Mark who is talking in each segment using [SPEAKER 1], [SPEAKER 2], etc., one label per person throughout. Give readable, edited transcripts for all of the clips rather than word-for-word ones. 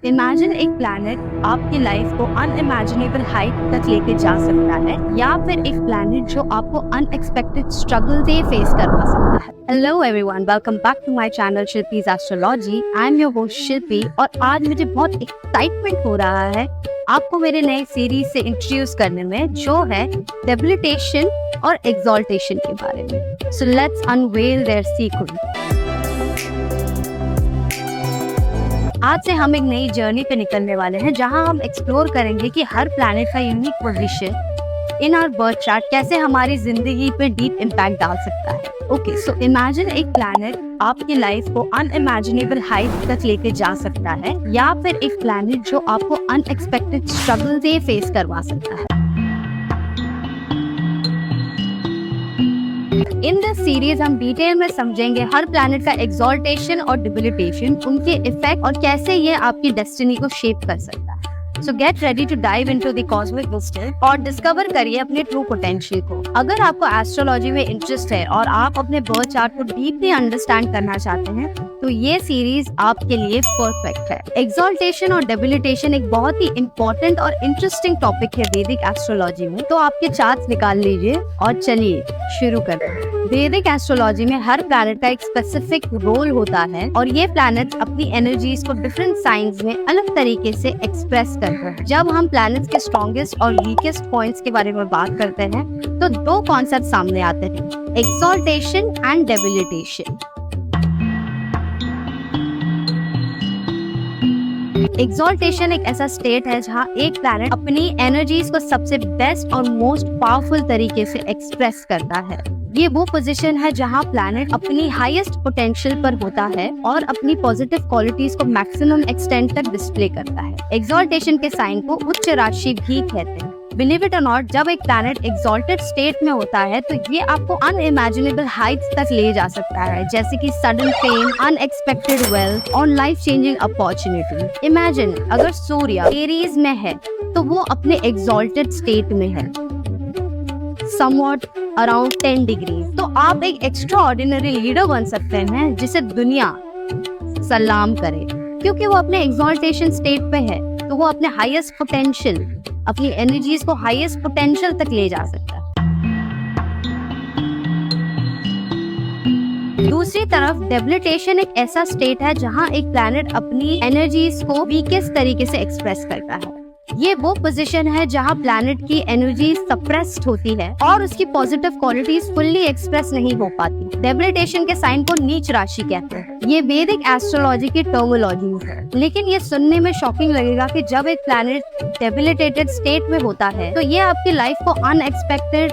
[SPEAKER 1] Imagine एक planet आपकी life को अनइमेजिनेबल हाइट तक लेके जा सकता है, या फिर एक प्लैनेट जो आपको अनएक्सपेक्टेड स्ट्रगल से फेस करवा सकता है। Hello everyone, welcome back to my channel Shilpi's astrology. I am your host Shilpi और आज मुझे बहुत एक्साइटमेंट हो रहा है आपको मेरे नए सीरीज से इंट्रोड्यूस करने में, जो है डेबिलिटेशन और एक्सॉल्टेशन के बारे में। So let's unveil their secret. आज से हम एक नई जर्नी पे निकलने वाले हैं, जहां हम एक्सप्लोर करेंगे कि हर प्लैनेट का unique position in our birth chart कैसे हमारी जिंदगी पे डीप इम्पैक्ट डाल सकता है। ओके, सो इमेजिन एक प्लैनेट आपकी लाइफ को अनइमेजिनेबल हाइट तक लेके जा सकता है, या फिर एक प्लैनेट जो आपको अनएक्सपेक्टेड स्ट्रगल से फेस करवा सकता है। इन दिस सीरीज हम डिटेल में समझेंगे हर प्लैनेट का एक्सॉल्टेशन और डिबिलिटेशन, उनके इफेक्ट और कैसे ये आपकी डेस्टिनी को शेप कर सकता है। So get ready to dive into the cosmic wisdom और डिस्कवर करिए अपने ट्रू पोटेंशियल को। अगर आपको एस्ट्रोलॉजी में इंटरेस्ट है और आप अपने बर्थ चार्ट को डीपली अंडरस्टैंड करना चाहते हैं, तो ये सीरीज आपके लिए परफेक्ट है। एक्सॉल्टेशन और डेबिलिटेशन एक बहुत ही इंपॉर्टेंट और इंटरेस्टिंग टॉपिक है वैदिक एस्ट्रोलॉजी में। तो आपके चार्ट्स निकाल लीजिए और चलिए शुरू करते हैं। वैदिक एस्ट्रोलॉजी में हर प्लैनेट का एक स्पेसिफिक रोल होता है और ये प्लैनेट्स अपनी एनर्जीज को डिफरेंट साइंस में अलग तरीके से एक्सप्रेस करते हैं। जब हम प्लैनेट्स के स्ट्रॉन्गेस्ट और वीकेस्ट पॉइंट्स के बारे में बात करते हैं, तो दो कॉन्सेप्ट सामने आते हैं, एक्सॉल्टेशन एंड डेबिलिटेशन। एक्सॉल्टेशन एक ऐसा स्टेट है जहां एक प्लैनेट अपनी एनर्जीज को सबसे बेस्ट और मोस्ट पावरफुल तरीके से एक्सप्रेस करता है। ये वो पोजीशन है जहां प्लैनेट अपनी हाईएस्ट पोटेंशियल पर होता है और अपनी पॉजिटिव क्वालिटीज को मैक्सिमम एक्सटेंट तक डिस्प्ले करता है। एक्सॉल्टेशन के साइन को उच्च राशि भी कहते हैं। बिलीव इट और नॉट, जब एक प्लैनेट एक्सॉल्टेड स्टेट में होता है तो ये आपको अनइमेजिनेबल हाइट्स तक ले जा सकता है, जैसे कि सडन फेम, अनएक्सपेक्टेड वेल्थ और लाइफ चेंजिंग अपॉर्चुनिटी। इमेजिन अगर सूर्य एरीज में है तो वो अपने एक्सॉल्टेड स्टेट में है, समवॉट अराउंड 10 डिग्री। तो आप एक एक्स्ट्रा ऑर्डिनरी लीडर बन सकते हैं जिसे दुनिया सलाम करे, क्योंकि वो अपने एक्सॉल्टेशन स्टेट पे है। तो वो अपने हाईएस्ट पोटेंशियल, अपनी एनर्जीज को हाईएस्ट पोटेंशियल तक ले जा सकता है। दूसरी तरफ डेबिलिटेशन एक ऐसा स्टेट है जहां एक प्लैनेट अपनी एनर्जीज को वीकेस्ट तरीके से एक्सप्रेस करता है। ये वो पोजीशन है जहां प्लैनेट की एनर्जी सप्रेस्ड होती है और उसकी पॉजिटिव क्वालिटीज फुल्ली एक्सप्रेस नहीं हो पाती। डेबिलिटेशन के साइन को नीच राशि कहते हैं। ये वैदिक एस्ट्रोलॉजी की टर्मिनोलॉजी है, लेकिन ये सुनने में शॉकिंग लगेगा कि जब एक प्लैनेट डेबिलिटेटेड स्टेट में होता है तो ये आपकी लाइफ को अनएक्सपेक्टेड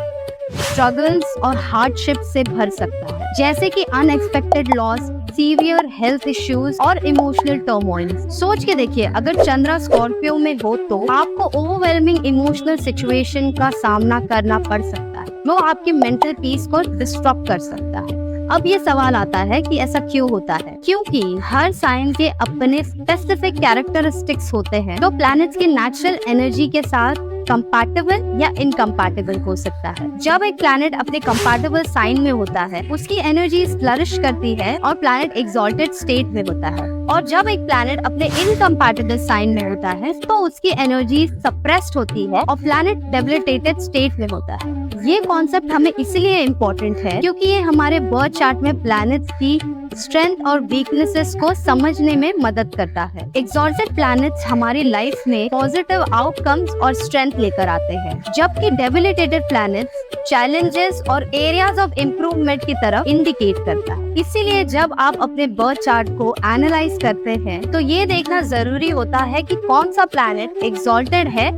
[SPEAKER 1] स्ट्रगल्स और हार्डशिप से भर सकता है, जैसे कि unexpected loss, severe health issues और इमोशनल टर्मोइल। सोच के देखिए, अगर चंद्रा स्कॉर्पियो में हो तो आपको ओवरवेलमिंग इमोशनल सिचुएशन का सामना करना पड़ सकता है। वो आपकी मेंटल पीस को डिस्टर्ब कर सकता है। अब ये सवाल आता है कि ऐसा क्यों होता है? क्योंकि हर साइन के अपने स्पेसिफिक कैरेक्टरिस्टिक्स होते हैं, तो प्लैनेट्स की नेचुरल एनर्जी के साथ कंपैटिबल या इनकम्पैटिबल हो सकता है। जब एक प्लैनेट अपने कंपैटिबल साइन में होता है, उसकी एनर्जी फ्लरिश करती है और प्लैनेट एक्सॉल्टेड स्टेट में होता है। और जब एक प्लैनेट अपने इनकम्पैटिबल साइन में होता है तो उसकी एनर्जी सप्रेस्ड होती है और प्लैनेट डेबिलिटेटेड स्टेट में होता है। ये कॉन्सेप्ट हमें इसलिए इम्पोर्टेंट है क्योंकि ये हमारे बर्थ चार्ट में प्लैनेट्स की स्ट्रेंथ और वीकनेसेस को समझने में मदद करता है। एक्सॉल्टेड प्लैनेट्स हमारी लाइफ में पॉजिटिव आउटकम्स और स्ट्रेंथ लेकर आते हैं, जबकि डेबिलिटेटेड प्लैनेट्स चैलेंजेस और एरियाज ऑफ इम्प्रूवमेंट की तरफ इंडिकेट करता है। इसीलिए जब आप अपने बर्थ चार्ट को एनालाइज करते हैं तो ये देखना जरूरी होता है कि कौन सा प्लैनेट एक्सॉल्टेड है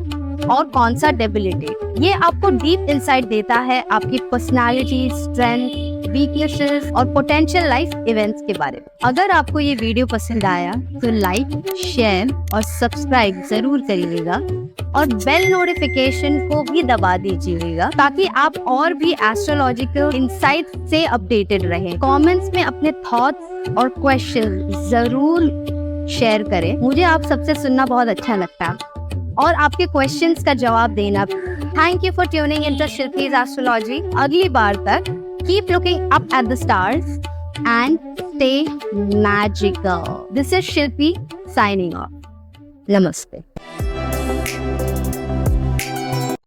[SPEAKER 1] और कौन सा डेबिलिटेड। ये आपको डीप इंसाइट देता है आपकी पर्सनालिटी, स्ट्रेंथ, वीकनेसेस और पोटेंशियल लाइफ इवेंट्स के बारे में। अगर आपको ये वीडियो पसंद आया तो लाइक, शेयर और सब्सक्राइब जरूर करिएगा और बेल नोटिफिकेशन को भी दबा दीजिएगा, ताकि आप और भी एस्ट्रोलॉजिकल इंसाइट से अपडेटेड रहें। कमेंट्स में अपने थॉट्स और क्वेश्चन जरूर शेयर करें। मुझे आप सबसे सुनना बहुत अच्छा लगता है और आपके क्वेश्चंस का जवाब देना। Thank you for tuning in to Shilpi's astrology. अगली बार तक keep looking up at the stars and stay magical. This is Shilpi signing off. नमस्ते।